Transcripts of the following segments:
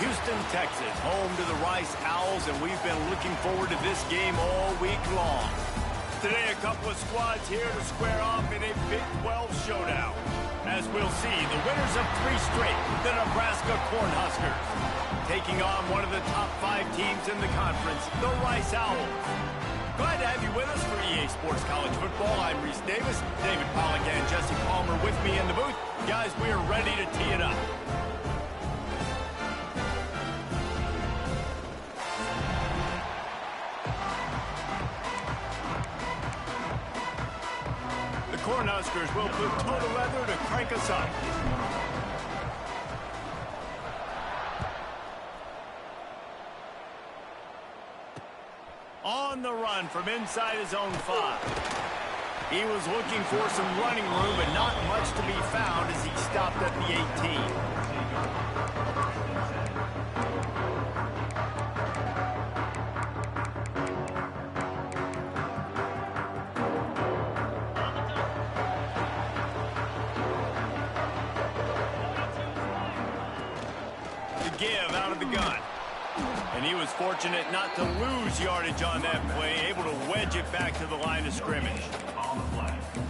Houston, Texas, home to the Rice Owls, and we've been looking forward to this game all week long. Today, a couple of squads here to square off in a Big 12 showdown. As we'll see, the winners of 3 straight, the Nebraska Cornhuskers, taking on one of the top 5 teams in the conference, the Rice Owls. Glad to have you with us for EA Sports College Football. I'm Reese Davis, David Pollack and Jesse Palmer with me in the booth. Guys, we are ready to tee it up. The Cornhuskers will put total leather to crank us up. On the run from inside his own 5. He was looking for some running room, but not much to be found as he stopped at the 18. The give out of the gun. And he was fortunate not to lose yardage on that play, able to wedge it back to the line of scrimmage.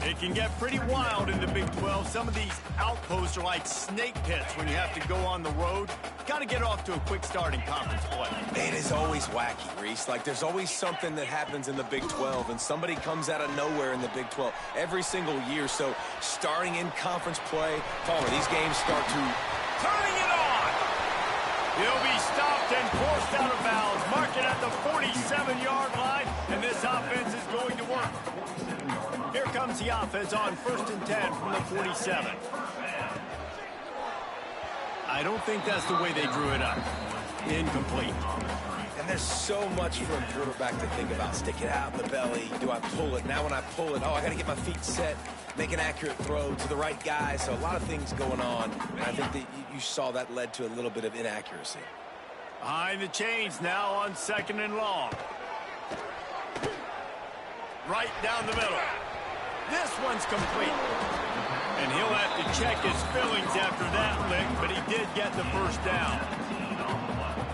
It can get pretty wild in the Big 12. Some of these outposts are like snake pits when you have to go on the road. Got to get off to a quick start in conference play. It is always wacky, Reese. Like, there's always something that happens in the Big 12, and somebody comes out of nowhere in the Big 12 every single year. So, starting in conference play, Palmer, these games start to... Turning it on! He'll be stopped and forced out of bounds. Mark it at the 47-yard line, and this offense is going to work. Here comes the offense on 1st and 10 from the 47. I don't think that's the way they drew it up. Incomplete. And there's so much for a quarterback to think about. Stick it out in the belly. Do I pull it? Now when I pull it, I got to get my feet set, make an accurate throw to the right guy. So a lot of things going on. And I think that you saw that led to a little bit of inaccuracy. Behind the chains now on 2nd and long. Right down the middle. This one's complete. And he'll have to check his fillings after that lick, but he did get the first down.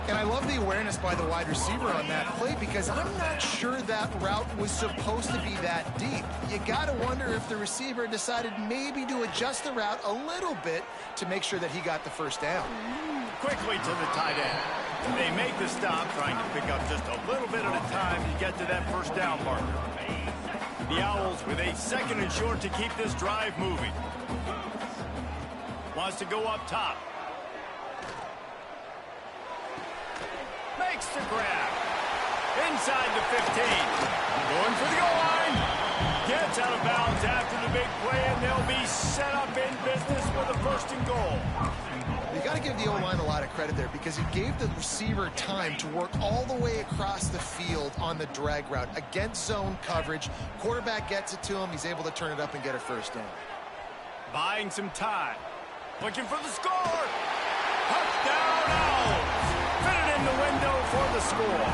And I love the awareness by the wide receiver on that play because I'm not sure that route was supposed to be that deep. You got to wonder if the receiver decided maybe to adjust the route a little bit to make sure that he got the first down. Quickly to the tight end. They make the stop, trying to pick up just a little bit at a time to get to that first down marker. The Owls with a 2nd and short to keep this drive moving. Wants to go up top. Makes the grab. Inside the 15. Going for the goal line. Gets out of bounds after the big play, and they'll be set up in business with a 1st and goal. You got to give the O-line a lot of credit there because he gave the receiver time to work all the way across the field on the drag route against zone coverage. Quarterback gets it to him. He's able to turn it up and get a first down. Buying some time. Looking for the score. Touchdown Owls. Fit it in the window for the score.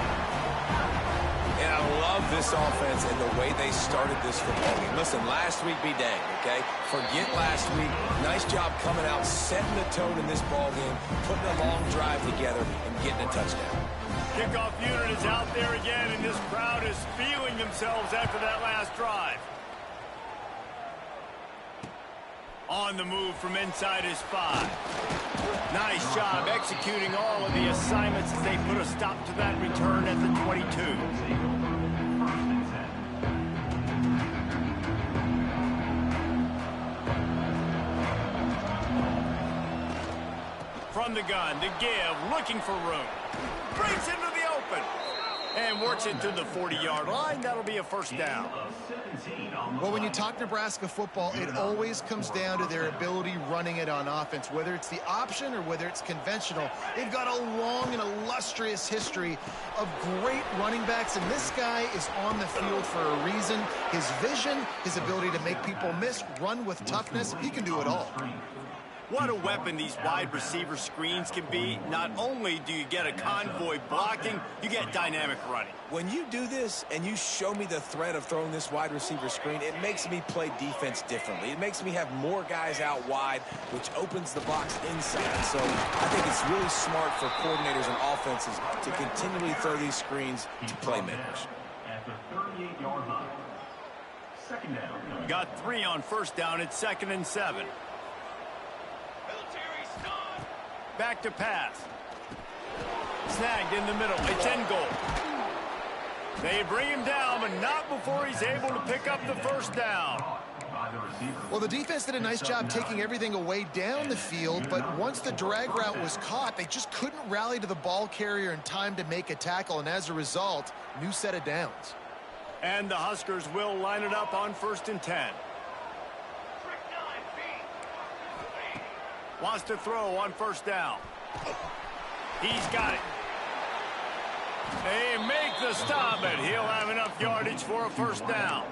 And I love this offense and the way they started this football game. Listen, last week be dang, okay? Forget last week. Nice job coming out, setting the tone in this ball game, putting a long drive together, and getting a touchdown. Kickoff unit is out there again, and this crowd is feeling themselves after that last drive. On the move from inside his 5. Nice job executing all of the assignments as they put a stop to that return at the 22. From the gun, the give, looking for room. Breaks into the open. And works it to the 40-yard line. That'll be a first down. Well, when you talk Nebraska football, it always comes down to their ability running it on offense. Whether it's the option or whether it's conventional, they've got a long and illustrious history of great running backs, and this guy is on the field for a reason. His vision, his ability to make people miss, run with toughness, he can do it all. What a weapon these wide receiver screens can be. Not only do you get a convoy blocking, you get dynamic running. When you do this and you show me the threat of throwing this wide receiver screen, it makes me play defense differently. It makes me have more guys out wide, which opens the box inside. So I think it's really smart for coordinators and offenses to continually throw these screens to playmakers. At the 38-yard line. Second down. Got 3 on first down. It's 2nd and 7. Back to pass. Snagged in the middle. It's end goal. They bring him down, but not before he's able to pick up the first down. Well, the defense did a nice job taking everything away down the field, but once the drag route was caught, they just couldn't rally to the ball carrier in time to make a tackle, and as a result, new set of downs. And the Huskers will line it up on 1st and 10. Wants to throw on first down. He's got it. They make the stop, and he'll have enough yardage for a first down.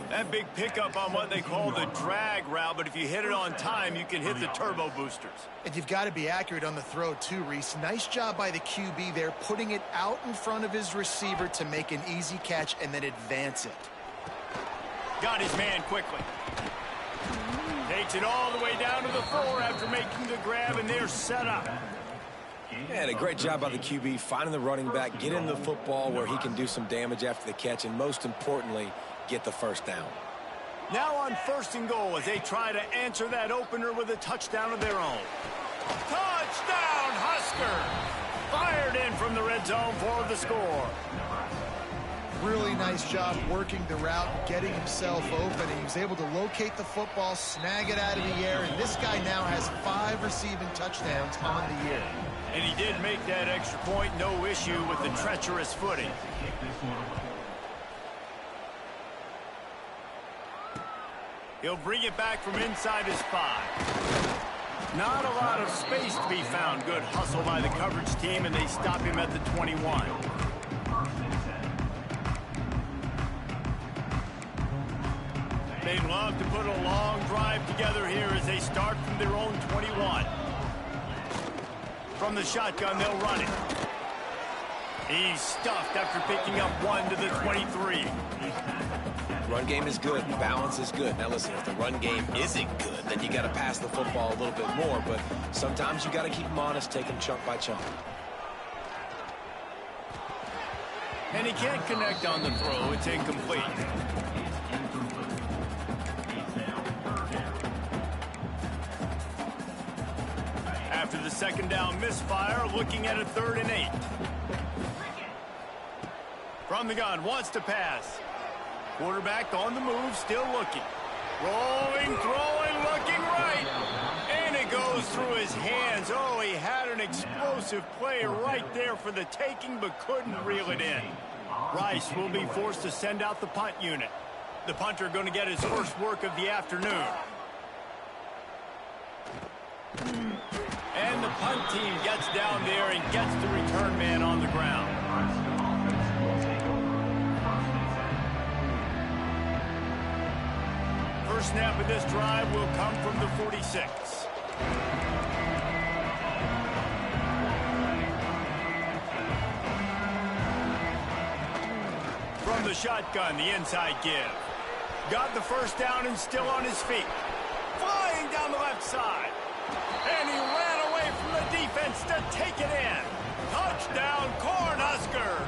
That big pickup on what they call the drag route, but if you hit it on time, you can hit the turbo boosters. And you've got to be accurate on the throw too, Reese. Nice job by the QB there, putting it out in front of his receiver to make an easy catch and then advance it. Got his man quickly. Takes it all the way down to the 4 after making the grab, and they're set up. And a great job by the QB finding the running back, get him the football where he can do some damage after the catch, and most importantly, get the first down. Now on 1st and goal as they try to answer that opener with a touchdown of their own. Touchdown, Husker! Fired in from the red zone for the score. Really nice job working the route, getting himself open, and he was able to locate the football, snag it out of the air, and this guy now has 5 receiving touchdowns on the year. And he did make that extra point, no issue with the treacherous footing. He'll bring it back from inside his 5. Not a lot of space to be found. Good hustle by the coverage team, and they stop him at the 21. They'd love to put a long drive together here as they start from their own 21. From the shotgun, they'll run it. He's stuffed after picking up 1 to the 23. Run game is good. Balance is good. Now listen, if the run game isn't good, then you got to pass the football a little bit more, but sometimes you got to keep them honest, take them chunk by chunk. And he can't connect on the throw. It's incomplete. After the 2nd down misfire, looking at a 3rd and 8. From the gun, wants to pass. Quarterback on the move, still looking. Rolling, throwing, looking right. And it goes through his hands. Oh, he had an explosive play right there for the taking, but couldn't reel it in. Rice will be forced to send out the punt unit. The punter going to get his first work of the afternoon. And the punt team gets down there and gets the return man on the ground. First snap of this drive will come from the 46. From the shotgun, the inside give. Got the first down and still on his feet. Flying down the left side. And he ran away from the defense to take it in. Touchdown, Cornhuskers!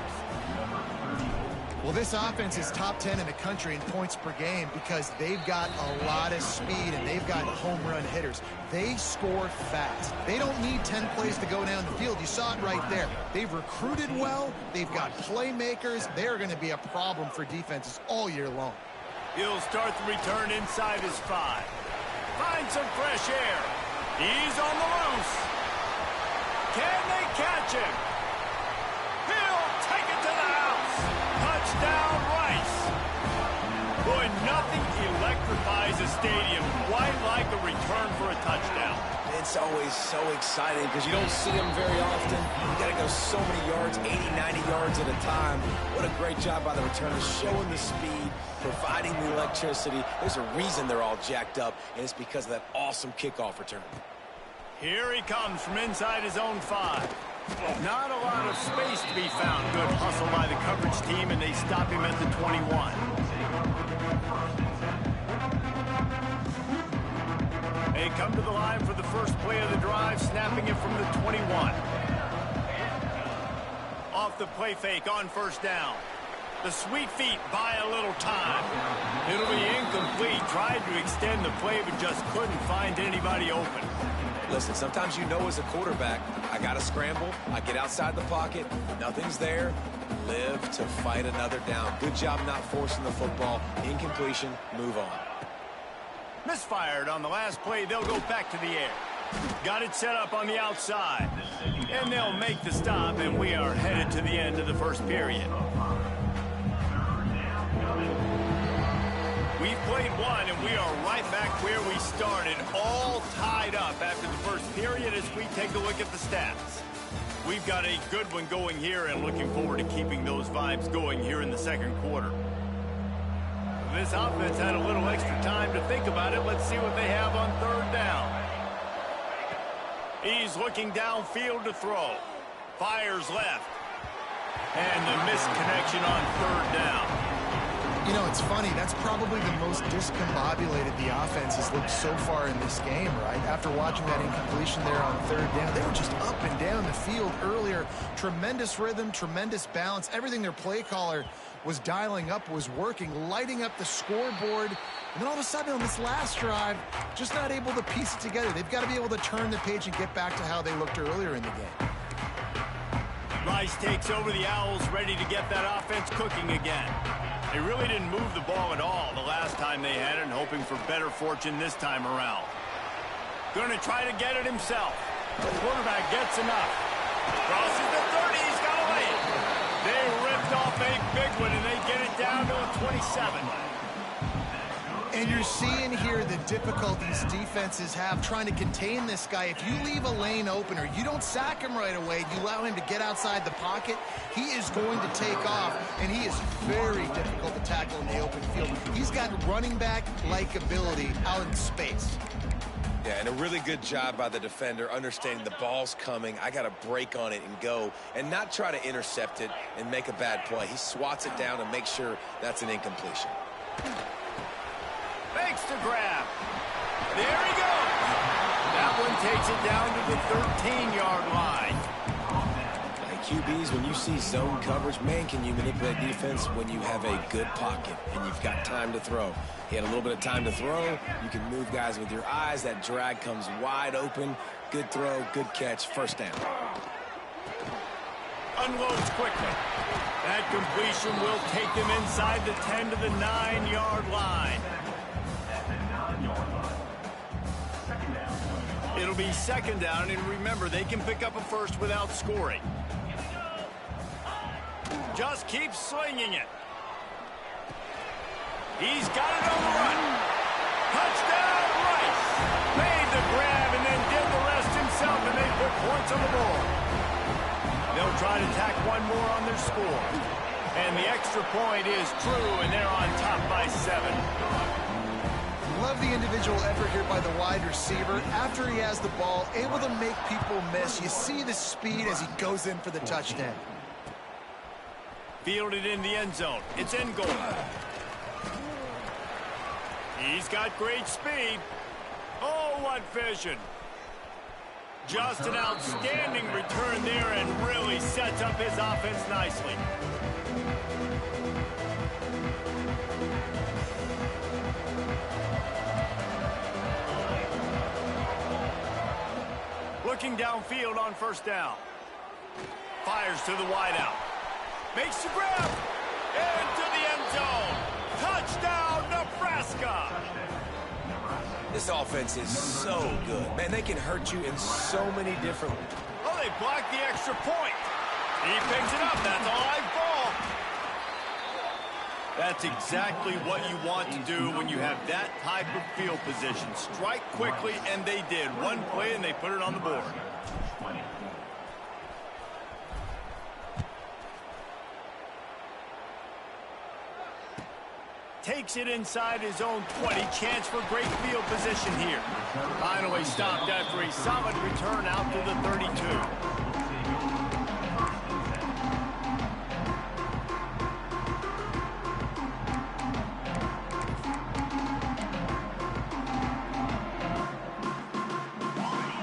Well, this offense is top 10 in the country in points per game because they've got a lot of speed and they've got home run hitters. They score fast. They don't need 10 plays to go down the field. You saw it right there. They've recruited well. They've got playmakers. They're going to be a problem for defenses all year long. He'll start the return inside his 5. Find some fresh air. He's on the loose. Can they catch him? He'll take it to the house. Touchdown, Rice. Boy, nothing electrifies a stadium quite like a return for a touchdown. It's always so exciting because you don't see them very often. You got to go goes so many yards, 80, 90 yards at a time. What a great job by the returners, showing the speed, providing the electricity. There's a reason they're all jacked up, and it's because of that awesome kickoff return. Here he comes from inside his own 5. Not a lot of space to be found. Good hustle by the coverage team, and they stop him at the 21. They come to the line for the first play of the drive, snapping it from the 21. Off the play fake on first down. The sweet feet buy a little time. It'll be incomplete. Tried to extend the play, but just couldn't find anybody open. Listen, sometimes you know as a quarterback, I got to scramble, I get outside the pocket, nothing's there, live to fight another down. Good job not forcing the football. Incompletion, move on. Misfired on the last play. They'll go back to the air. Got it set up on the outside. And they'll make the stop, and we are headed to the end of the first period. We've played one, and we are right back where we started, all tied up after the first period as we take a look at the stats. We've got a good one going here and looking forward to keeping those vibes going here in the second quarter. This offense had a little extra time to think about it. Let's see what they have on third down. He's looking downfield to throw. Fires left. And the misconnection on third down. You know, it's funny. That's probably the most discombobulated the offense has looked so far in this game, right? After watching that incompletion there on third down, they were just up and down the field earlier. Tremendous rhythm, tremendous balance. Everything their play caller was dialing up was working, lighting up the scoreboard. And then all of a sudden on this last drive, just not able to piece it together. They've got to be able to turn the page and get back to how they looked earlier in the game. Rice takes over the Owls, ready to get that offense cooking again. They really didn't move the ball at all the last time they had it, and hoping for better fortune this time around. Going to try to get it himself. The quarterback gets enough. Crosses the 30. He's got away. They ripped off a big one, and they get it down to a 27. And you're seeing here the difficulties defenses have trying to contain this guy. If you leave a lane open or you don't sack him right away, you allow him to get outside the pocket, he is going to take off, and he is very difficult to tackle in the open field. He's got running back-like ability out in space. Yeah, and a really good job by the defender understanding the ball's coming. I got to break on it and go and not try to intercept it and make a bad play. He swats it down and makes sure that's an incompletion. Fakes to grab. There he goes. That one takes it down to the 13-yard line. Hey, QBs, when you see zone coverage, man, can you manipulate defense when you have a good pocket and you've got time to throw. He had a little bit of time to throw. You can move guys with your eyes. That drag comes wide open. Good throw, good catch, first down. Unloads quickly. That completion will take them inside the 10 to the 9-yard line. It'll be second down, and remember, they can pick up a first without scoring. Just keep slinging it. He's got it on the run. Touchdown, Rice. Made the grab and then did the rest himself, and they put points on the board. They'll try to tack one more on their score. And the extra point is true, and they're on top by 7. Love the individual effort here by the wide receiver. After he has the ball, able to make people miss. You see the speed as he goes in for the touchdown. Fielded in the end zone. It's in goal. He's got great speed. Oh, what vision. Just an outstanding return there and really sets up his offense nicely. Looking downfield on first down. Fires to the wideout. Makes the grab. Into the end zone. Touchdown, Nebraska. This offense is so good. Man, they can hurt you in so many different ways. Oh, they blocked the extra point. He picks it up. That's a live ball. That's exactly what you want to do when you have that type of field position. Strike quickly, and they did. One play, and they put it on the board. takes it inside his own 20. Chance for great field position here. Finally stopped after a solid return out to the 32.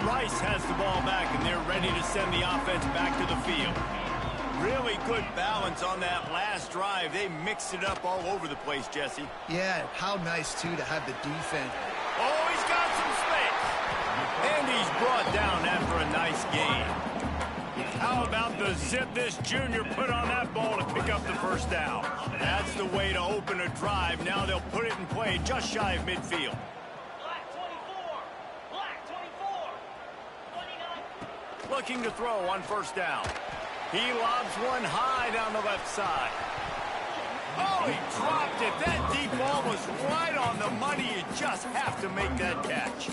Rice has the ball back, and they're ready to send the offense back to the field. Really good balance on that last drive. They mixed it up all over the place, Jesse. Yeah, how nice, too, to have the defense. Oh, he's got some space. And he's brought down after a nice gain. How about the zip this junior put on that ball to pick up the first down? That's the way to open a drive. Now they'll put it in play just shy of midfield. Looking to throw on first down. He lobs one high down the left side. Oh, he dropped it. That deep ball was right on the money. You just have to make that catch.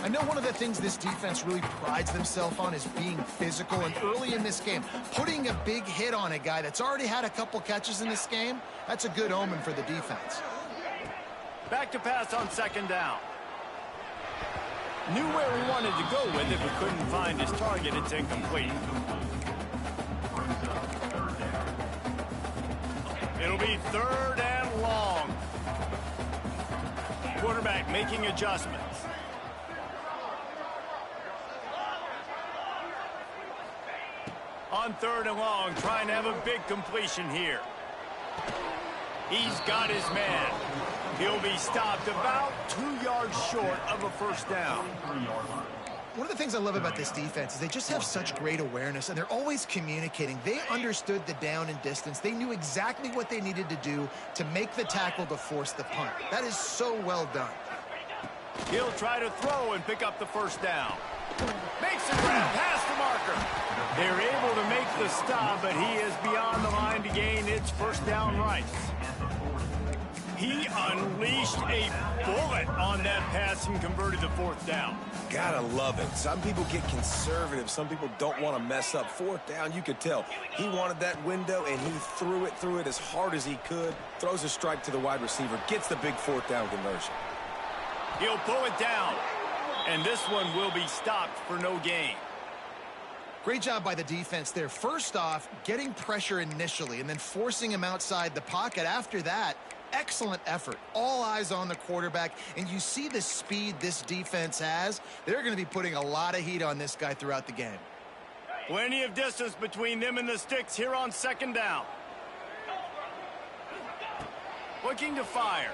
I know one of the things this defense really prides themselves on is being physical, and early in this game, putting a big hit on a guy that's already had a couple catches in this game, that's a good omen for the defense. Back to pass on second down. Knew where he wanted to go with it, but couldn't find his target. It's incomplete. It'll be third and long. Quarterback making adjustments. On third and long, trying to have a big completion here. He's got his man. He'll be stopped about 2 yards short of a first down. One of the things I love about this defense is they just have such great awareness, and they're always communicating. They understood the down and distance. They knew exactly what they needed to do to make the tackle to force the punt. That is so well done. He'll try to throw and pick up the first down. Makes a grab past the marker. They're able to make the stop, but he is beyond the line to gain. It's first down Rice. He unleashed a bullet on that pass and converted the fourth down. Gotta love it. Some people get conservative. Some people don't want to mess up. Fourth down, you could tell. He wanted that window, and he threw it as hard as he could. Throws a strike to the wide receiver. Gets the big fourth down conversion. He'll pull it down. And this one will be stopped for no gain. Great job by the defense there. First off, getting pressure initially and then forcing him outside the pocket. After that, excellent effort. All eyes on the quarterback, and you see the speed this defense has. They're going to be putting a lot of heat on this guy throughout the game. Plenty of distance between them and the sticks here on second down. Looking to fire.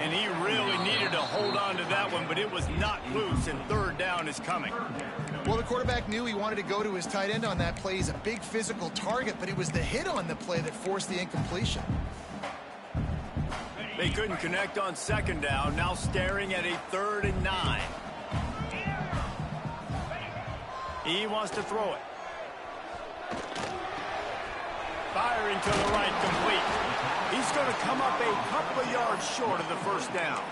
And he really needed to hold on to that one, but it was not loose, and third down is coming. Well, the quarterback knew he wanted to go to his tight end on that play. He's a big physical target, but it was the hit on the play that forced the incompletion. They couldn't connect on second down, now staring at a 3rd and 9. He wants to throw it. Firing to the right, complete. He's going to come up a couple of yards short of the first down.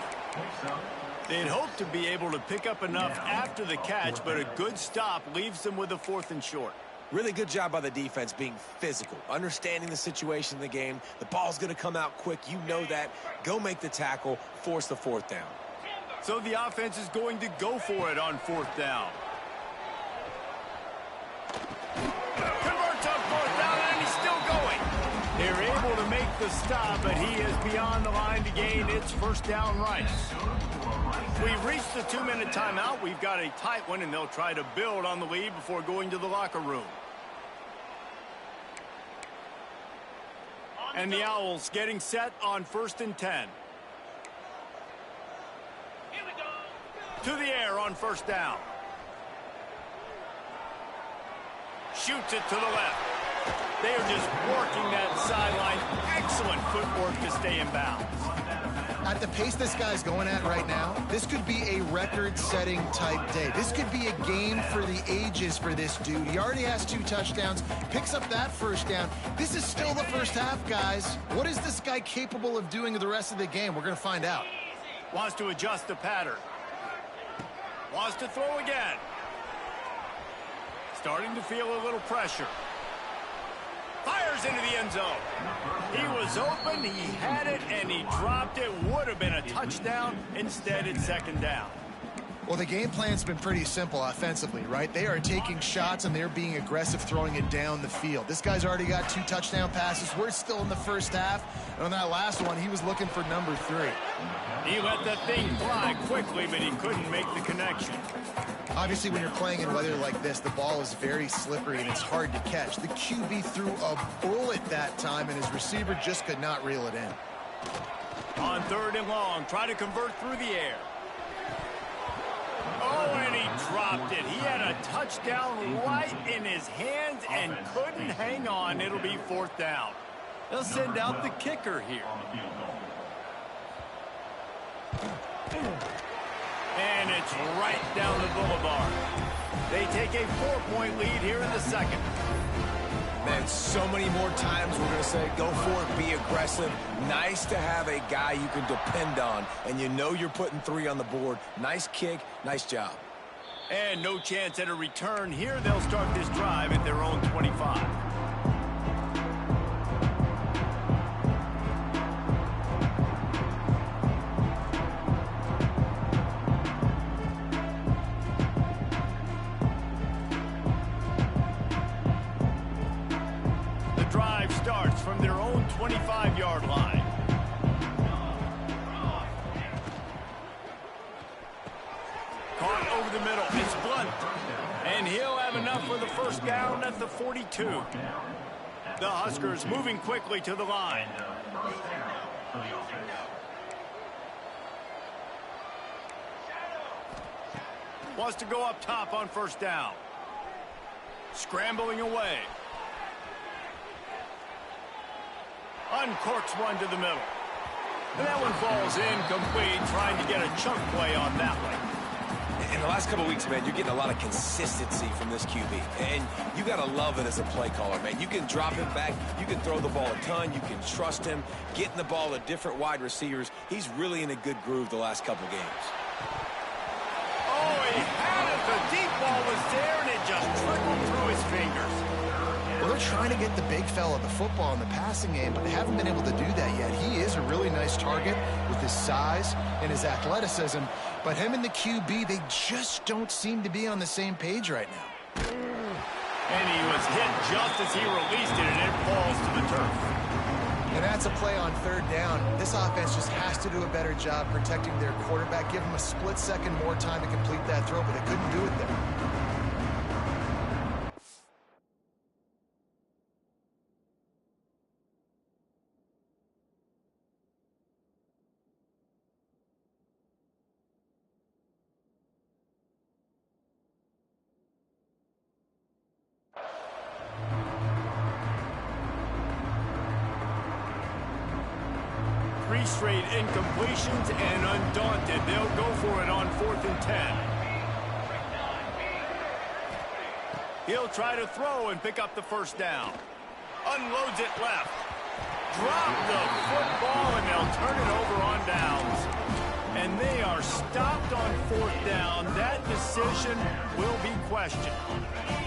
They'd hoped to be able to pick up enough after the catch, but a good stop leaves them with a 4th and short. Really good job by the defense being physical, understanding the situation in the game. The ball's going to come out quick. You know that. Go make the tackle, force the fourth down. So the offense is going to go for it on 4th down. Converts on 4th down, and he's still going. They're able to make the stop, but he is beyond the line to gain. It's first down Rice. We've reached the 2-minute timeout. We've got a tight one, and they'll try to build on the lead before going to the locker room. And the Owls getting set on 1st and 10. To the air on first down. Shoots it to the left. They are just working that sideline. Excellent footwork to stay in bounds. At the pace this guy's going at right now, this could be a record-setting type day. This could be a game for the ages for this dude. He already has 2 touchdowns, picks up that first down. This is still the first half, guys. What is this guy capable of doing the rest of the game? We're going to find out. Wants to adjust the pattern. Wants to throw again. Starting to feel a little pressure. Fires into the end zone. He was open, he had it, and he dropped it. Would have been a touchdown. Instead, it's second down. Well, the game plan's been pretty simple offensively, right? They are taking shots, and they're being aggressive, throwing it down the field. This guy's already got 2 touchdown passes. We're still in the first half. And on that last one, he was looking for number 3. He let that thing fly quickly, but he couldn't make the connection. Obviously, when you're playing in weather like this, the ball is very slippery, and it's hard to catch. The QB threw a bullet that time, and his receiver just could not reel it in. On 3rd and long, try to convert through the air. Oh, and he dropped it. He had a touchdown right in his hands and couldn't hang on. It'll be 4th down. They'll send out the kicker here. And it's right down the boulevard. They take a 4-point lead here in the second. Man, so many more times we're going to say, go for it, be aggressive. Nice to have a guy you can depend on, and you know you're putting 3 on the board. Nice kick, nice job. And no chance at a return here. They'll start this drive at their own 25. Starts from their own 25-yard line. Caught over the middle. It's Blunt. And he'll have enough for the first down at the 42. The Huskers moving quickly to the line. Wants to go up top on first down. Scrambling away. Uncorks one to the middle. And that one falls incomplete, trying to get a chunk play on that one. In the last couple of weeks, man, you're getting a lot of consistency from this QB. And you got to love it as a play caller, man. You can drop him back. You can throw the ball a ton. You can trust him. Getting the ball to different wide receivers. He's really in a good groove the last couple games. Oh, he had it. The deep ball was there, and it just trickled through his fingers. Well, they're trying to get the big fella the football in the passing game, but they haven't been able to do that yet. He is a really nice target with his size and his athleticism, but him and the QB, they just don't seem to be on the same page right now. And he was hit just as he released it, and it falls to the turf. And that's a play on 3rd down. This offense just has to do a better job protecting their quarterback. Give him a split second more time to complete that throw, but they couldn't do it there. Three straight incompletions, and undaunted, they'll go for it on 4th and 10. He'll try to throw and pick up the first down. Unloads it left. Drop the football, and they'll turn it over on downs. And they are stopped on 4th down. That decision will be questioned.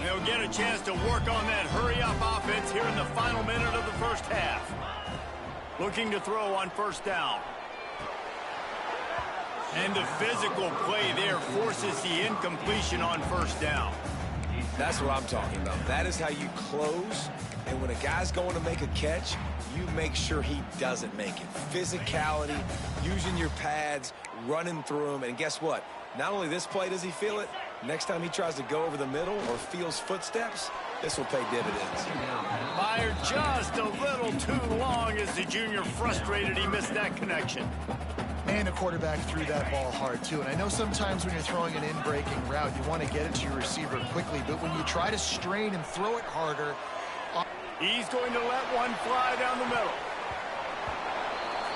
They'll get a chance to work on that hurry-up offense here in the final minute of the first half. Looking to throw on first down. And the physical play there forces the incompletion on first down. That's what I'm talking about. That is how you close. And when a guy's going to make a catch, you make sure he doesn't make it. Physicality, using your pads, running through them. And guess what? Not only this play does he feel it, next time he tries to go over the middle or feels footsteps, this will pay dividends. Fired just a little too long as the junior frustrated he missed that connection. And the quarterback threw that ball hard, too. And I know sometimes when you're throwing an in-breaking route, you want to get it to your receiver quickly. But when you try to strain and throw it harder... He's going to let one fly down the middle.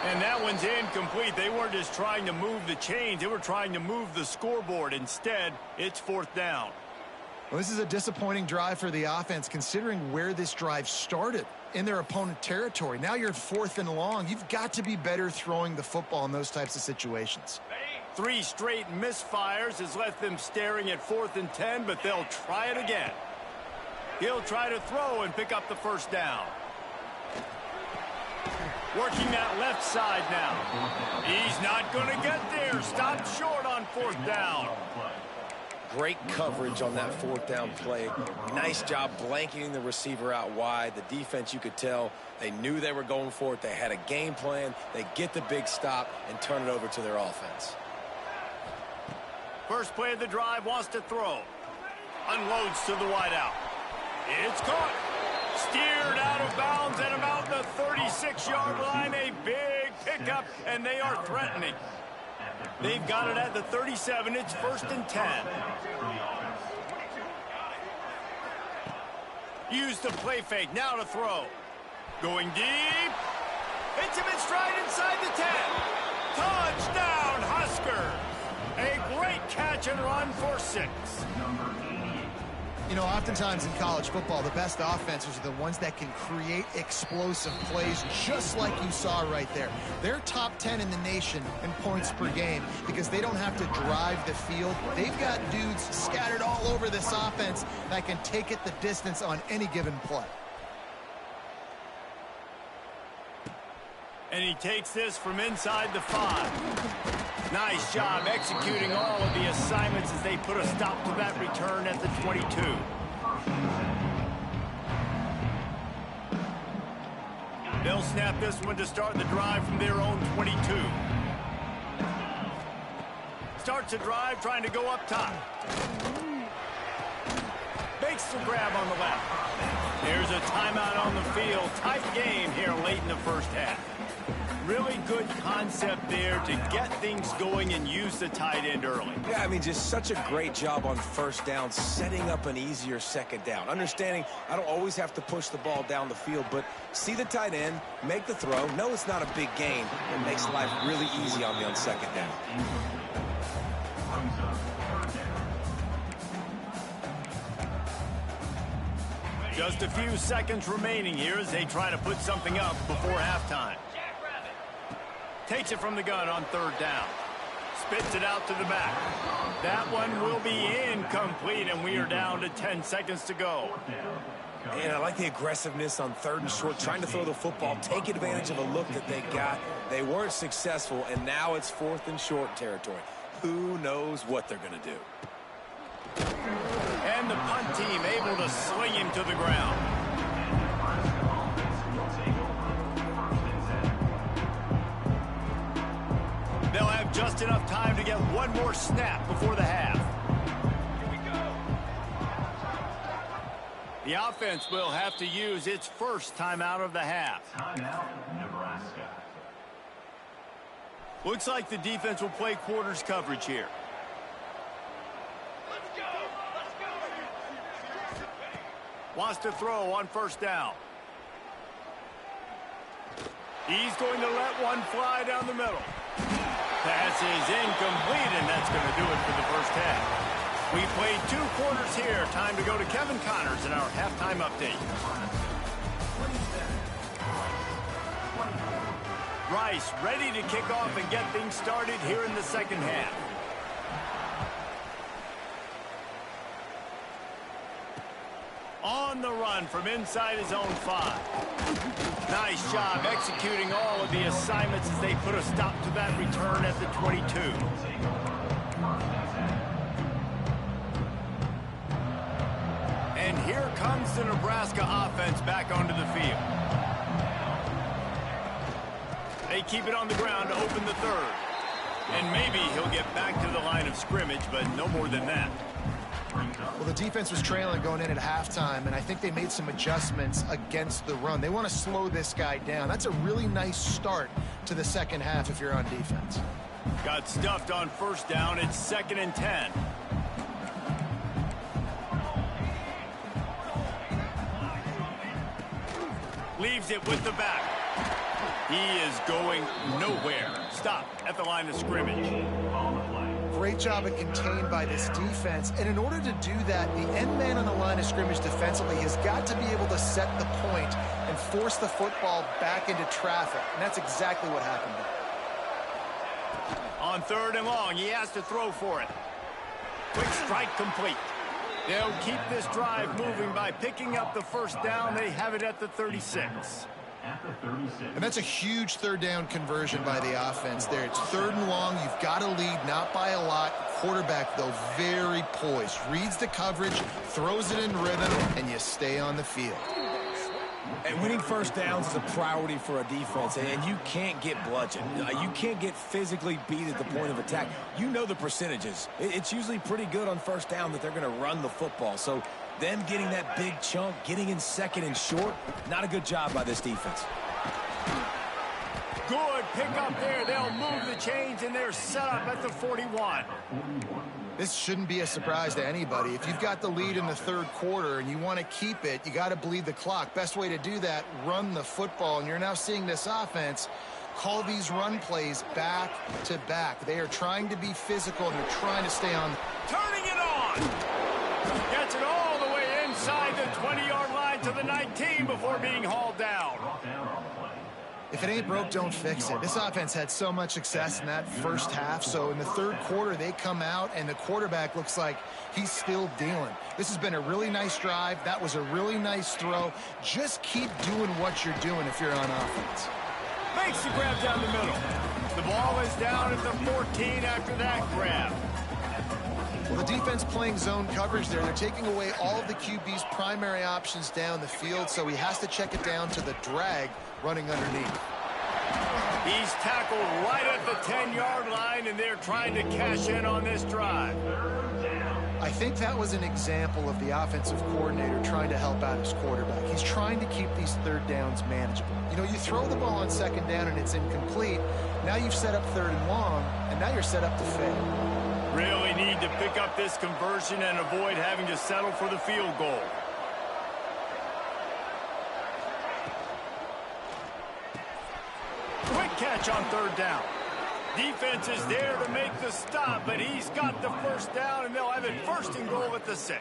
And that one's incomplete. They weren't just trying to move the chains. They were trying to move the scoreboard. Instead, it's 4th down. Well, this is a disappointing drive for the offense, considering where this drive started in their opponent territory. Now you're 4th and long. You've got to be better throwing the football in those types of situations. 3 straight misfires has left them staring at 4th and 10, but they'll try it again. He'll try to throw and pick up the first down. Working that left side now. He's not going to get there. Stopped short on fourth down. Great coverage on that fourth down play. Nice job blanketing the receiver out wide. The defense, you could tell, they knew they were going for it. They had a game plan. They get the big stop and turn it over to their offense. First play of the drive, wants to throw. Unloads to the wideout. It's caught. Steered out of bounds at about the 36-yard line. A big pickup, and they are threatening. They've got it at the 37. It's 1st and 10. Use the play fake. Now to throw. Going deep. Hits him in stride inside the 10. Touchdown, Huskers. A great catch and run for 6. You know, oftentimes in college football, the best offenses are the ones that can create explosive plays, just like you saw right there. They're top 10 in the nation in points per game because they don't have to drive the field. They've got dudes scattered all over this offense that can take it the distance on any given play. And he takes this from inside the 5. Nice job executing all of the assignments as they put a stop to that return at the 22. They'll snap this one to start the drive from their own 22. Starts the drive trying to go up top. Makes the grab on the left. There's a timeout on the field. Tight game here late in the first half. Really good concept there to get things going and use the tight end early. Yeah, I mean, just such a great job on first down, setting up an easier second down. Understanding I don't always have to push the ball down the field, but see the tight end, make the throw. No, it's not a big gain. It makes life really easy on me on second down. Just a few seconds remaining here as they try to put something up before halftime. Takes it from the gun on third down. Spits it out to the back. That one will be incomplete, and we are down to 10 seconds to go. And I like the aggressiveness on 3rd and short, trying to throw the football, take advantage of a look that they got. They weren't successful, and now it's 4th and short territory. Who knows what they're going to do? And the punt team able to sling him to the ground. They'll have just enough time to get one more snap before the half. Here we go. The offense will have to use its first timeout of the half. Timeout, Nebraska. Looks like the defense will play quarters coverage here. Wants to throw on first down. He's going to let one fly down the middle. Pass is incomplete, and that's going to do it for the first half. We played 2 quarters here. Time to go to Kevin Connors in our halftime update. Rice ready to kick off and get things started here in the second half. On the run from inside his own 5. Nice job executing all of the assignments as they put a stop to that return at the 22. And here comes the Nebraska offense back onto the field. They keep it on the ground to open the 3rd. And maybe he'll get back to the line of scrimmage, but no more than that. Well, the defense was trailing going in at halftime, and I think they made some adjustments against the run. They want to slow this guy down. That's a really nice start to the second half if you're on defense. Got stuffed on first down. It's 2nd and 10. Leaves it with the back. He is going nowhere. Stop at the line of scrimmage. Great job at contained by this defense. And in order to do that, the end man on the line of scrimmage defensively has got to be able to set the point and force the football back into traffic. And that's exactly what happened there. On 3rd and long, he has to throw for it. Quick strike complete. They'll keep this drive moving by picking up the first down. They have it at the 36. And that's a huge third down conversion by the offense there. It's 3rd and long. You've got to lead, not by a lot. Quarterback, though, very poised. Reads the coverage, throws it in rhythm, and you stay on the field. And winning first downs is a priority for a defense, and you can't get bludgeoned. You can't get physically beat at the point of attack. You know the percentages. It's usually pretty good on first down that they're going to run the football. So them getting that big chunk, getting in 2nd and short, not a good job by this defense. Good pick up there. They'll move the chains, and they're set up at the 41. This shouldn't be a surprise to anybody. If you've got the lead in the 3rd quarter and you want to keep it, you got to bleed the clock. Best way to do that, run the football. And you're now seeing this offense call these run plays back to back. They are trying to be physical, and they're trying to stay on. Turning it on. Gets it all the way inside the 20-yard line to the 19 before being hauled down. If it ain't broke, don't fix it. This offense had so much success in that first half, so in the 3rd quarter, they come out, and the quarterback looks like he's still dealing. This has been a really nice drive. That was a really nice throw. Just keep doing what you're doing if you're on offense. Makes the grab down the middle. The ball is down at the 14 after that grab. Well, the defense playing zone coverage there. They're taking away all of the QB's primary options down the field, so he has to check it down to the drag running underneath. He's tackled right at the 10-yard line, and they're trying to cash in on this drive. I think that was an example of the offensive coordinator trying to help out his quarterback. He's trying to keep these 3rd downs manageable. You know, you throw the ball on 2nd down and it's incomplete. Now you've set up 3rd and long, and now you're set up to fail. Really need to pick up this conversion and avoid having to settle for the field goal. Quick catch on 3rd down. Defense is there to make the stop, but he's got the first down, and they'll have it 1st and goal at the 6.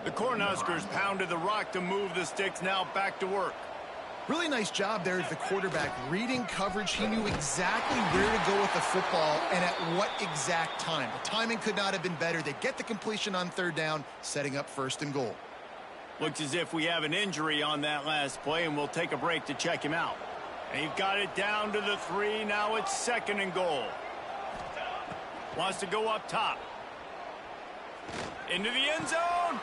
The Cornhuskers pounded the rock to move the sticks, now back to work. Really nice job there as the quarterback reading coverage. He knew exactly where to go with the football and at what exact time. The timing could not have been better. They get the completion on 3rd down, setting up 1st and goal. Looks as if we have an injury on that last play, and we'll take a break to check him out. They've got it down to the 3. Now it's 2nd and goal. Wants to go up top. Into the end zone.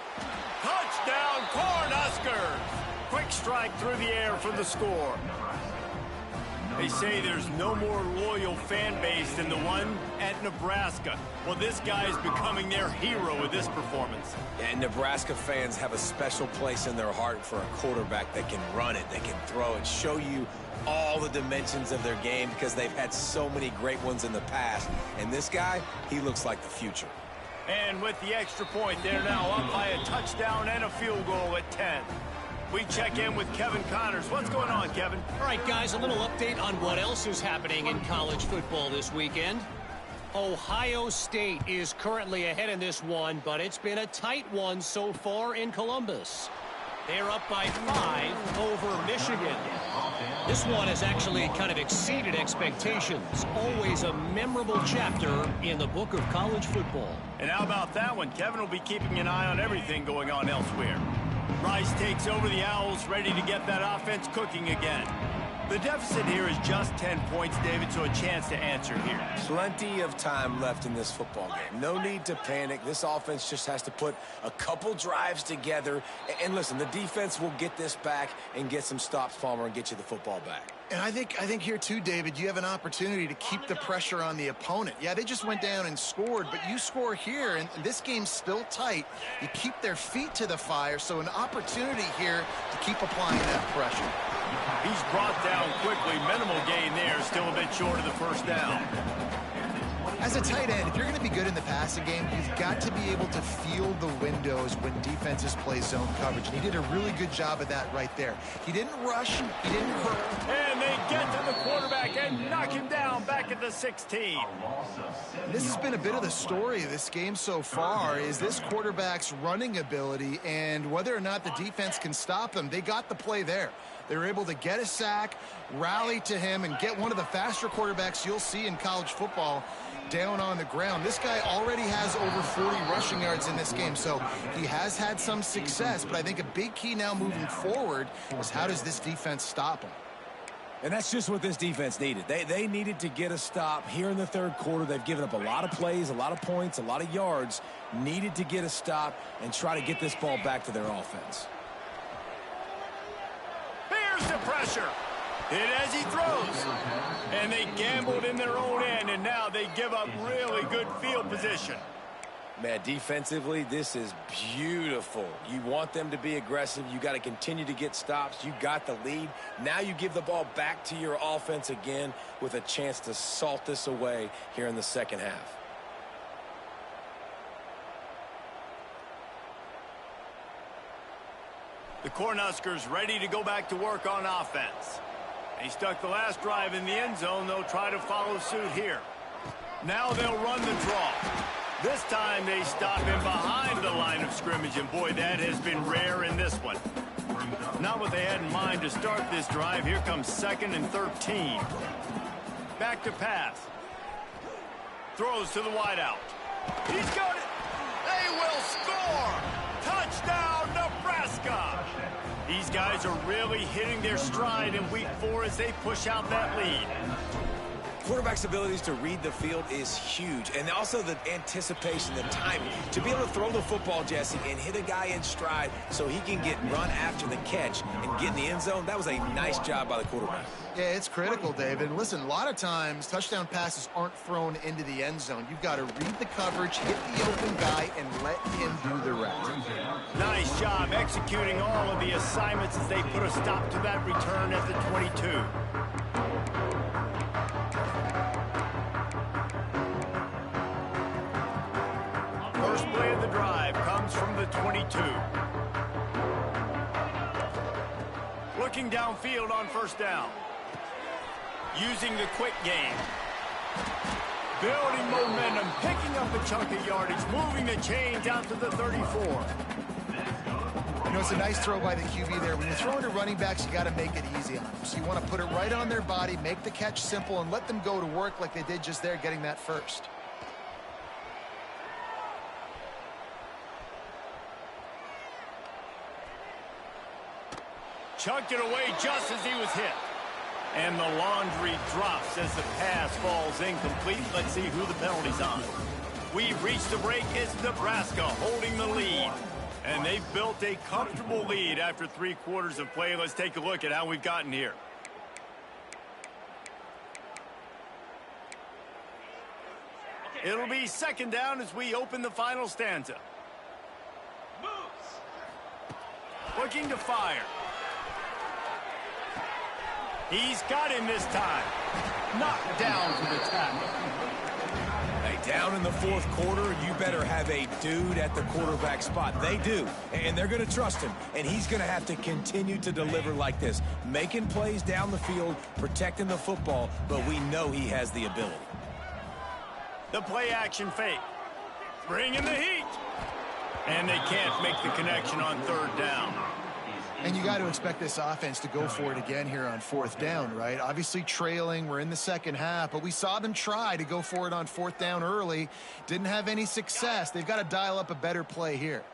Touchdown, Cornhuskers. Quick strike through the air for the score. They say there's no more loyal fan base than the one at Nebraska. Well, this guy is becoming their hero with this performance. And Nebraska fans have a special place in their heart for a quarterback that can run it, that can throw it, show you all the dimensions of their game because they've had so many great ones in the past. And this guy, he looks like the future. And with the extra point, they're now up by a touchdown and a field goal at 10. We check in with Kevin Connors. What's going on, Kevin? All right, guys, a little update on what else is happening in college football this weekend. Ohio State is currently ahead in this one, but it's been a tight one so far in Columbus. They're up by 5 over Michigan. This one has actually kind of exceeded expectations. Always a memorable chapter in the book of college football. And how about that one? Kevin will be keeping an eye on everything going on elsewhere. Rice takes over the Owls, ready to get that offense cooking again. The deficit here is just 10 points, David, so a chance to answer here. Plenty of time left in this football game. No need to panic. This offense just has to put a couple drives together. And listen, the defense will get this back and get some stops, Palmer, and get you the football back. And I think here too, David, you have an opportunity to keep the pressure on the opponent. Yeah, they just went down and scored, but you score here, and this game's still tight. You keep their feet to the fire, so an opportunity here to keep applying that pressure. He's brought down quickly. Minimal gain there, still a bit short of the first down. As a tight end, if you're going to be good in the passing game, you've got to be able to feel the windows when defenses play zone coverage. And he did a really good job of that right there. He didn't rush, he didn't hurt. And they get to the quarterback and knock him down back at the 16. This has been a bit of the story of this game so far, is this quarterback's running ability and whether or not the defense can stop them. They got the play there. They were able to get a sack, rally to him, and get one of the faster quarterbacks you'll see in college football down on the ground. This guy already has over 40 rushing yards in this game, so he has had some success, but I think a big key now moving forward is how does this defense stop him? And that's just what this defense needed. They needed to get a stop here in the third quarter. They've given up a lot of plays, a lot of points, a lot of yards. Needed to get a stop and try to get this ball back to their offense. Here's the pressure. Hit as he throws. And they gambled in their own end, and now they give up really good field position. Man, defensively, this is beautiful. You want them to be aggressive. You got to continue to get stops. You got the lead. Now you give the ball back to your offense again with a chance to salt this away here in the second half. The Cornhuskers ready to go back to work on offense. They stuck the last drive in the end zone. They'll try to follow suit here. Now they'll run the draw. This time they stop him behind the line of scrimmage, and boy, that has been rare in this one. Not what they had in mind to start this drive. Here comes 2nd and 13. Back to pass. Throws to the wideout. He's got it. They will score. Touchdown, Nebraska. These guys are really hitting their stride in week 4 as they push out that lead. Quarterback's abilities to read the field is huge, and also the anticipation, the timing. To be able to throw the football, Jesse, and hit a guy in stride so he can get run after the catch and get in the end zone, that was a nice job by the quarterback. Yeah, it's critical, David. And listen, a lot of times touchdown passes aren't thrown into the end zone. You've got to read the coverage, hit the open guy, and let him do the rest. Nice job executing all of the assignments as they put a stop to that return at the 22. First play of the drive comes from the 22. Looking downfield on first down. Using the quick game. Building momentum, picking up a chunk of yardage, moving the chains out to the 34. You know, it's a nice throw by the QB there. When you're throwing to running backs, you got to make it easy on them. So you want to put it right on their body, make the catch simple, and let them go to work like they did just there, getting that first. Chucked it away just as he was hit. And the laundry drops as the pass falls incomplete. Let's see who the penalty's on. We've reached the break. It's Nebraska holding the lead. And they've built a comfortable lead after 3 quarters of play. Let's take a look at how we've gotten here. It'll be 2nd down as we open the final stanza. Looking to fire. He's got him this time. Knocked down for the tackle. Hey, down in the 4th quarter, you better have a dude at the quarterback spot. They do, and they're going to trust him, and he's going to have to continue to deliver like this, making plays down the field, protecting the football, but we know he has the ability. The play action fake. Bringing the heat. And they can't make the connection on 3rd down. And you got to expect this offense to go for it again here on 4th down, right? Obviously trailing, we're in the second half, but we saw them try to go for it on 4th down early. Didn't have any success. They've got to dial up a better play here.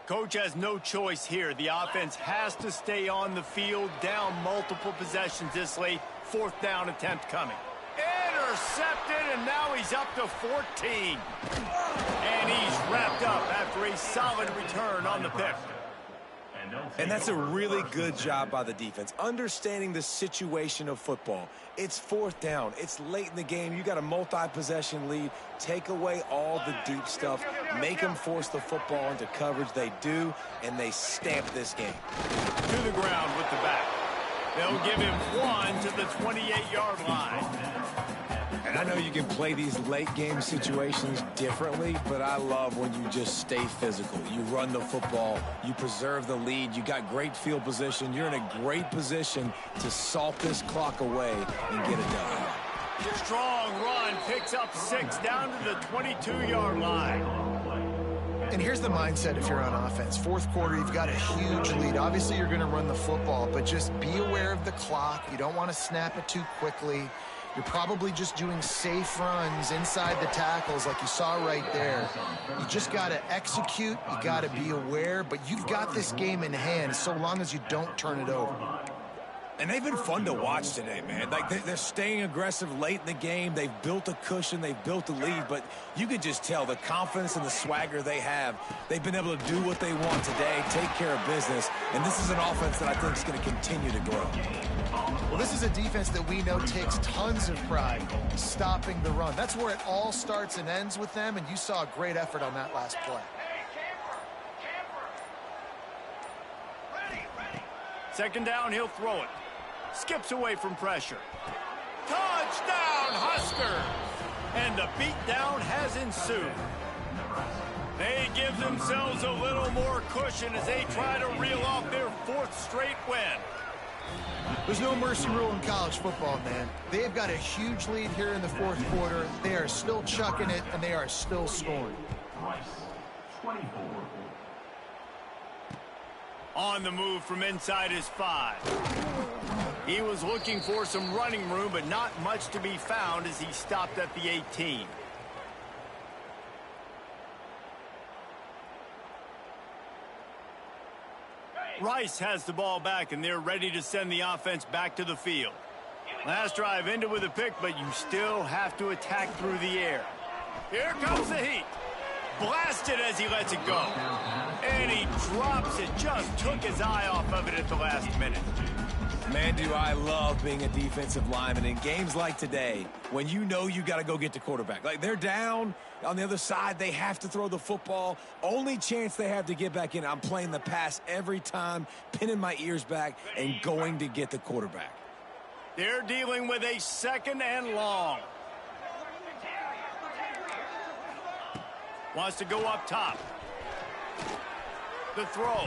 Coach has no choice here. The offense has to stay on the field, down multiple possessions this late. 4th down attempt coming. Intercepted, and now he's up to 14. And he's wrapped up after a solid return on the pick. And that's a really good job by the defense, understanding the situation of football. It's 4th down. It's late in the game. You got a multi-possession lead. Take away all the deep stuff. Make them force the football into coverage. They do, and they stamp this game. To the ground with the back. They'll give him 1 to the 28-yard line. And I know you can play these late game situations differently, but I love when you just stay physical. You run the football, you preserve the lead, you got great field position, you're in a great position to salt this clock away and get it done. Strong run, picks up 6 down to the 22-yard line. And here's the mindset if you're on offense. Fourth quarter, you've got a huge lead. Obviously, you're going to run the football, but just be aware of the clock. You don't want to snap it too quickly. You're probably just doing safe runs inside the tackles like you saw right there. You just got to execute. You got to be aware, but you've got this game in hand so long as you don't turn it over. And they've been fun to watch today, man. Like, they're staying aggressive late in the game. They've built a cushion. They've built a lead. But you can just tell the confidence and the swagger they have. They've been able to do what they want today, take care of business. And this is an offense that I think is going to continue to grow. Well, this is a defense that we know takes tons of pride stopping the run. That's where it all starts and ends with them, and you saw a great effort on that last play. Second down, he'll throw it. Skips away from pressure. Touchdown, Huskers! And the beatdown has ensued. They give themselves a little more cushion as they try to reel off their fourth straight win. There's no mercy rule in college football, man. They've got a huge lead here in the fourth quarter. They are still chucking it, and they are still scoring. On the move from inside his 5. He was looking for some running room, but not much to be found as he stopped at the 18. Rice has the ball back, and they're ready to send the offense back to the field. Last drive ended with a pick, but you still have to attack through the air. Here comes the heat. Blasted as he lets it go. And he drops it. Just took his eye off of it at the last minute. Man, do I love being a defensive lineman in games like today when you know you got to go get the quarterback. Like, they're down on the other side. They have to throw the football. Only chance they have to get back in. I'm playing the pass every time, pinning my ears back and going to get the quarterback. They're dealing with a second and long. Wants to go up top. The throw.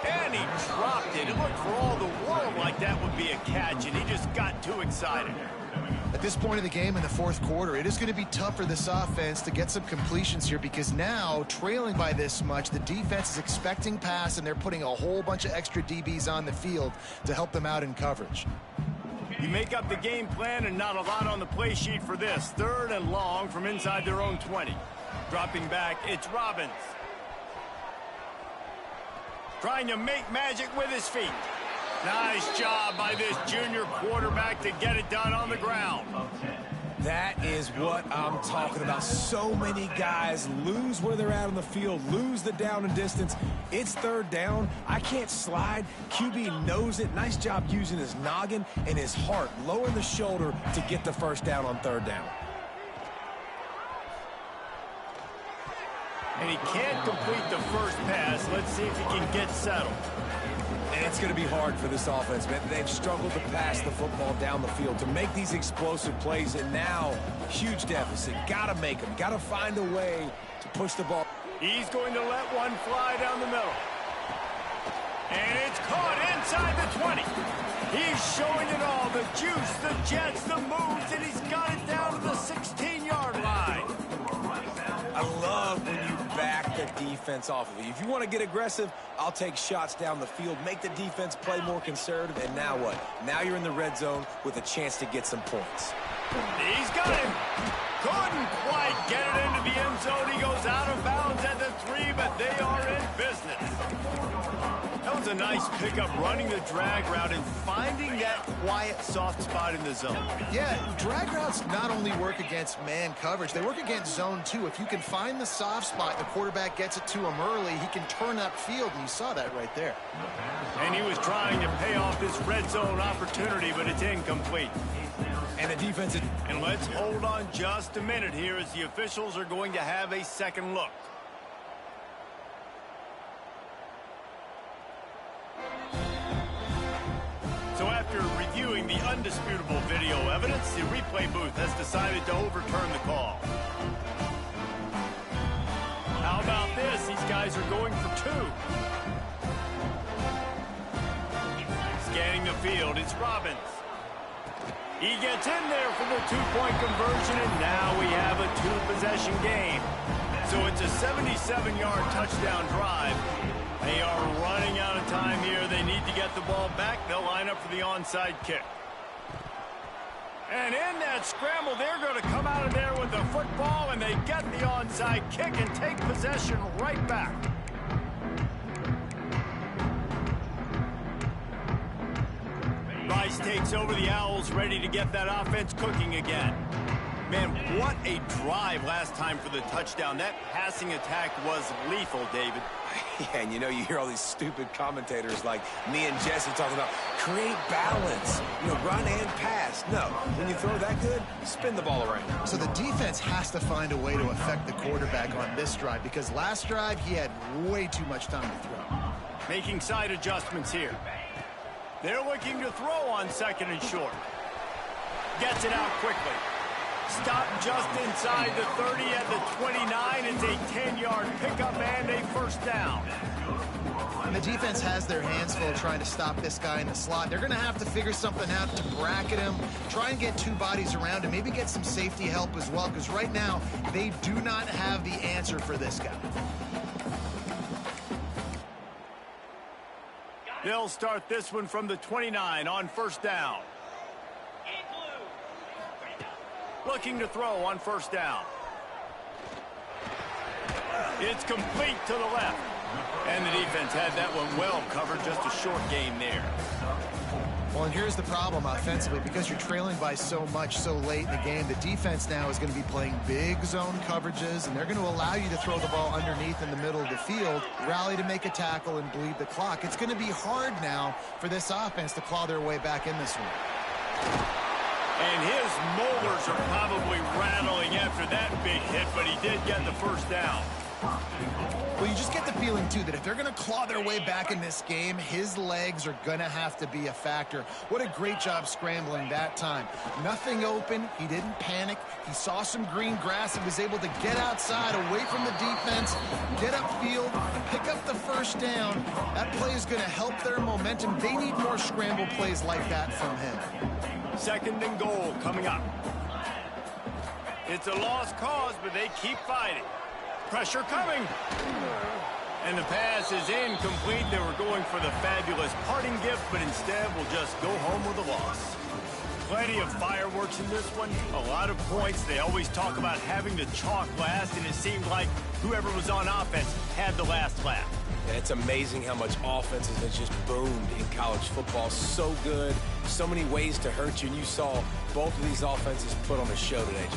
And he dropped it. It looked for all the world like that would be a catch, and he just got too excited. At this point in the game in the fourth quarter, it is going to be tough for this offense to get some completions here because now, trailing by this much, the defense is expecting pass, and they're putting a whole bunch of extra DBs on the field to help them out in coverage. You make up the game plan and not a lot on the play sheet for this. Third and long from inside their own 20. Dropping back, it's Robbins. Trying to make magic with his feet. Nice job by this junior quarterback to get it done on the ground. That is what I'm talking about. So many guys lose where they're at on the field, lose the down and distance. It's third down. I can't slide. QB knows it. Nice job using his noggin and his heart, lowering the shoulder to get the first down on third down. And he can't complete the first pass. Let's see if he can get settled. And it's going to be hard for this offense, man. They've struggled to pass the football down the field, to make these explosive plays, and now, huge deficit. Got to make them. Got to find a way to push the ball. He's going to let one fly down the middle. And it's caught inside the 20. He's showing it all. The juice, the jets, the moves, and he's got it down to the 16-yard line. I love when you back the defense off of you. If you want to get aggressive, I'll take shots down the field, make the defense play more conservative, and now what? Now you're in the red zone with a chance to get some points. He's got him. Couldn't quite get it into the end zone. He goes out of bounds at the 3, but they are in business. That was a nice pickup, running the drag route and finding that quiet, soft spot in the zone. Yeah, drag routes not only work against man coverage, they work against zone too. If you can find the soft spot and the quarterback gets it to him early, he can turn up field, and you saw that right there. And he was trying to pay off this red zone opportunity, but it's incomplete. And the defense is... And let's hold on just a minute here as the officials are going to have a second look. So after reviewing the undisputable video evidence, the replay booth has decided to overturn the call. How about this? These guys are going for 2. Scanning the field, it's Robbins. He gets in there for the 2-point conversion, and now we have a 2-possession game. So it's a 77-yard touchdown drive. They are running out of time here. They need to get the ball back. They'll line up for the onside kick. And in that scramble, they're going to come out of there with the football, and they get the onside kick and take possession right back. Rice takes over the Owls, ready to get that offense cooking again. Man, what a drive last time for the touchdown. That passing attack was lethal, David. Yeah, and you hear all these stupid commentators like me and Jesse talking about create balance, run and pass. No, when you throw that good, spin the ball around. So the defense has to find a way to affect the quarterback on this drive because last drive he had way too much time to throw. Making side adjustments here. They're looking to throw on 2nd and short. Gets it out quickly. Stopped just inside the 30 at the 29. It's a 10-yard pickup and a first down. And the defense has their hands full trying to stop this guy in the slot. They're going to have to figure something out to bracket him, try and get 2 bodies around him, maybe get some safety help as well, because right now they do not have the answer for this guy. They'll start this one from the 29 on first down. Looking to throw on first down. It's complete to the left. And the defense had that one well covered, just a short game there. Well, and here's the problem offensively. Because you're trailing by so much so late in the game, the defense now is going to be playing big zone coverages, and they're going to allow you to throw the ball underneath in the middle of the field, rally to make a tackle, and bleed the clock. It's going to be hard now for this offense to claw their way back in this one. And his molars are probably rattling after that big hit, but he did get the first down. Well, you just get the feeling, too, that if they're going to claw their way back in this game, his legs are going to have to be a factor. What a great job scrambling that time. Nothing open. He didn't panic. He saw some green grass and was able to get outside, away from the defense, get upfield, pick up the first down. That play is going to help their momentum. They need more scramble plays like that from him. 2nd and goal coming up. It's a lost cause, but they keep fighting. Pressure coming. And the pass is incomplete. They were going for the fabulous parting gift, but instead will just go home with a loss. Plenty of fireworks in this one. A lot of points. They always talk about having the chalk last, and it seemed like whoever was on offense had the last laugh. And it's amazing how much offense has just boomed in college football. So good. So many ways to hurt you. And you saw both of these offenses put on a show today.